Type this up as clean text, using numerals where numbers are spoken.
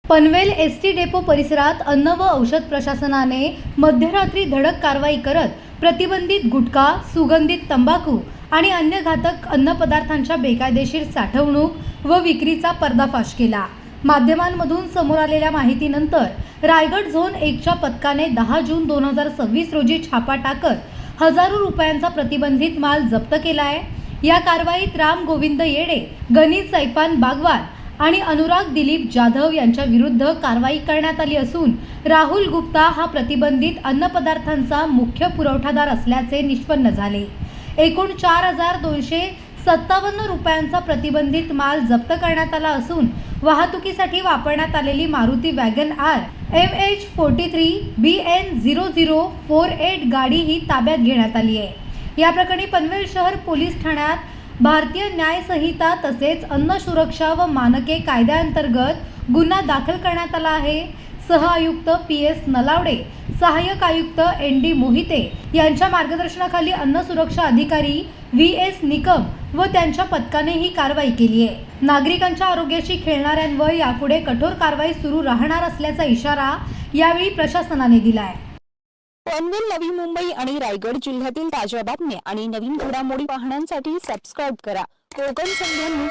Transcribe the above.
Panvel ST depot परिसरात अन्न व औषध प्रशासनाने मध्यरात्री धडक कारवाई करत प्रतिबंधित गुटखा, सुगंधित तंबाखू आणि अन्य घातक अन्नपदार्थांच्या बेकायदेशीर साठवणूक व विक्रीचा पर्दाफाश केला। माध्यमांमधून समोर आलेल्या माहितीनंतर रायगड झोन 1च्या पथकाने 10 जून 2026 रोजी छापा टाकत हजारो रुपयांचा प्रतिबंधित माल जप्त केला आहे। या कारवाईत राम गोविंद येडे, गणित सैफान बागवान आणि अनुराग दिलीप जाधव यांच्या विरुद्ध कारवाई करण्यात आली असून राहुल गुप्ता हा प्रतिबंधित अन्नपदार्थांचा मुख्य पुरवठादार असल्याचे निष्पन्न झाले। एकूण 4257 रुपयांचा प्रतिबंधित माल जप्त करण्यात आला असून वाहतुकीसाठी वापरण्यात आलेली Maruti wagon R MH43 BN0048 गाडी ही ताब्यात घेण्यात आली आहे। या प्रकरणी पनवेल शहर पोलीस ठाण्यात भारतीय न्याय संहिता तसेच अन्न सुरक्षा व मानके कायद्याअंतर्गत गुन्हा दाखल करण्यात आला आहे। सह आयुक्त PS नलावडे, सहाय्यक आयुक्त ND मोहिते यांच्या मार्गदर्शनाखाली अन्न सुरक्षा अधिकारी VS निकम व त्यांच्या पथकाने ही कारवाई केली आहे। नागरिकांच्या आरोग्याशी खेळणाऱ्यांवर यापुढे कठोर कारवाई सुरू राहणार असल्याचा इशारा यावेळी प्रशासनाने दिला आहे। पनवेल, नवी मुंबई आणि रायगड जिल्ह्यातील ताज्या बातम्या आणि नवीन घडामोडी पाहण्यासाठी सबस्क्राइब करा कोकण संध्या न्यूज।